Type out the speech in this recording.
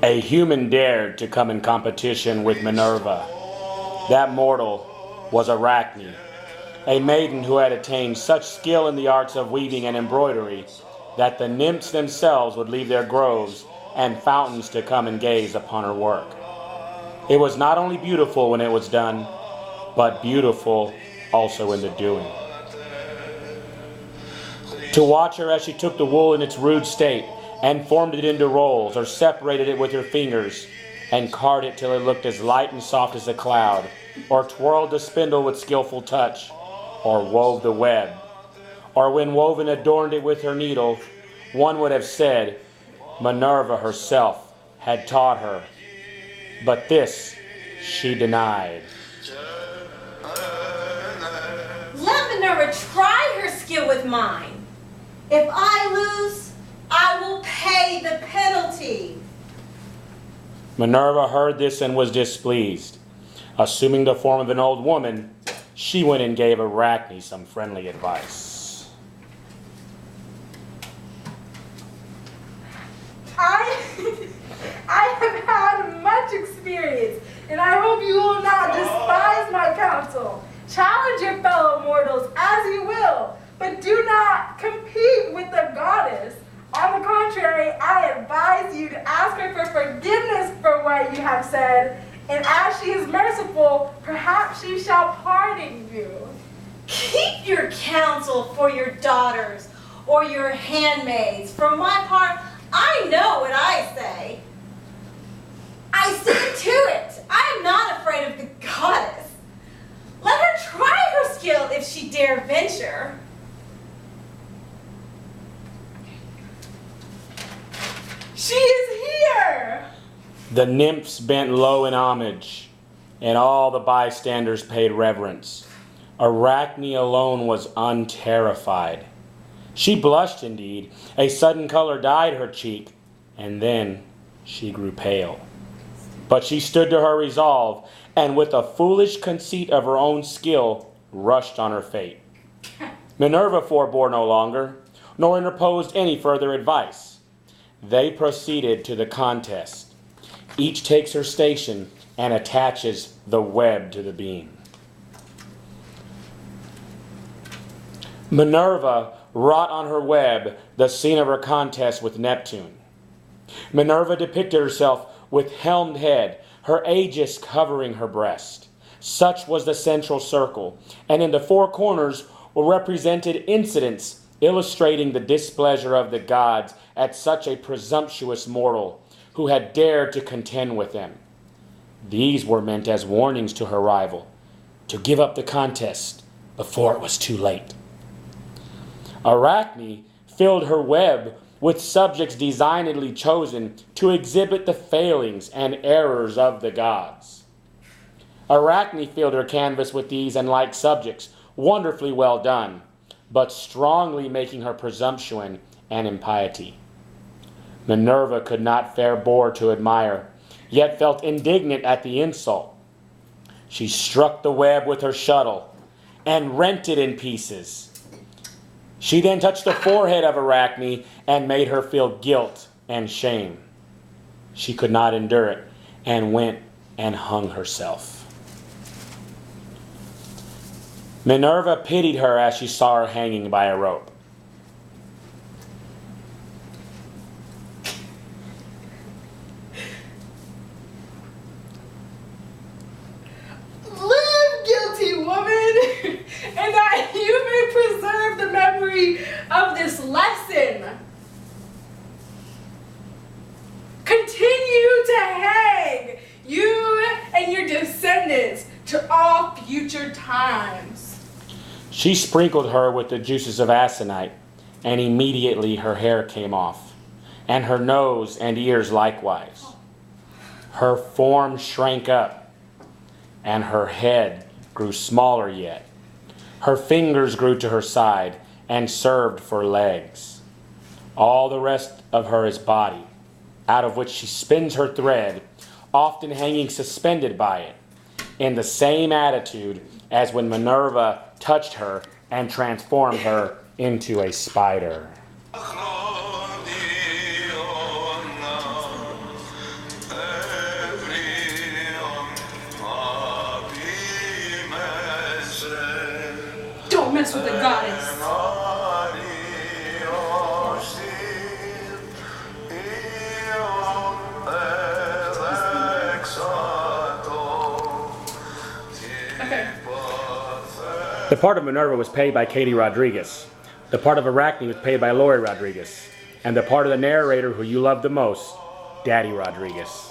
A human dared to come in competition with Minerva. That mortal was Arachne, a maiden who had attained such skill in the arts of weaving and embroidery that the nymphs themselves would leave their groves and fountains to come and gaze upon her work. It was not only beautiful when it was done, but beautiful also in the doing. To watch her as she took the wool in its rude state and formed it into rolls, or separated it with her fingers, and carded it till it looked as light and soft as a cloud, or twirled the spindle with skillful touch, or wove the web, or when woven adorned it with her needle, one would have said Minerva herself had taught her. But this she denied. Let Minerva try her skill with mine. If I lose, I will pay the penalty. Minerva heard this and was displeased. Assuming the form of an old woman, she went and gave Arachne some friendly advice. I have had much experience, and I hope you will not despise my counsel. Challenge your fellow mortals as you will, but do not compete with the goddess. On the contrary, I advise you to ask her for forgiveness for what you have said, and as she is merciful, perhaps she shall pardon you. Keep your counsel for your daughters or your handmaids. For my part, I know what I say. I see to it. I am not afraid of the goddess. Let her try her skill if she dare venture. She is here! The nymphs bent low in homage, and all the bystanders paid reverence. Arachne alone was unterrified. She blushed indeed. A sudden color dyed her cheek, and then she grew pale. But she stood to her resolve, and with a foolish conceit of her own skill, rushed on her fate. Minerva forbore no longer, nor interposed any further advice. They proceeded to the contest. Each takes her station and attaches the web to the beam. Minerva wrought on her web the scene of her contest with Neptune. Minerva depicted herself with helmed head, her aegis covering her breast. Such was the central circle, and in the four corners were represented incidents illustrating the displeasure of the gods at such a presumptuous mortal who had dared to contend with them. These were meant as warnings to her rival to give up the contest before it was too late. Arachne filled her web with subjects designedly chosen to exhibit the failings and errors of the gods. Arachne filled her canvas with these and like subjects, wonderfully well done, but strongly making her presumption and impiety. Minerva could not forbear to admire, yet felt indignant at the insult. She struck the web with her shuttle and rent it in pieces. She then touched the forehead of Arachne and made her feel guilt and shame. She could not endure it and went and hung herself. Minerva pitied her as she saw her hanging by a rope. Live, guilty woman, and that you may preserve the memory of this lesson. Continue to hang, you and your descendants, to all future times. She sprinkled her with the juices of aconite, and immediately her hair came off, and her nose and ears likewise. Her form shrank up, and her head grew smaller yet. Her fingers grew to her side and served for legs. All the rest of her is body, out of which she spins her thread, often hanging suspended by it, in the same attitude as when Minerva touched her and transformed her into a spider. Don't mess with the goddess. The part of Minerva was paid by Katie Rodriguez. The part of Arachne was paid by Lori Rodriguez. And the part of the narrator who you love the most, Daddy Rodriguez.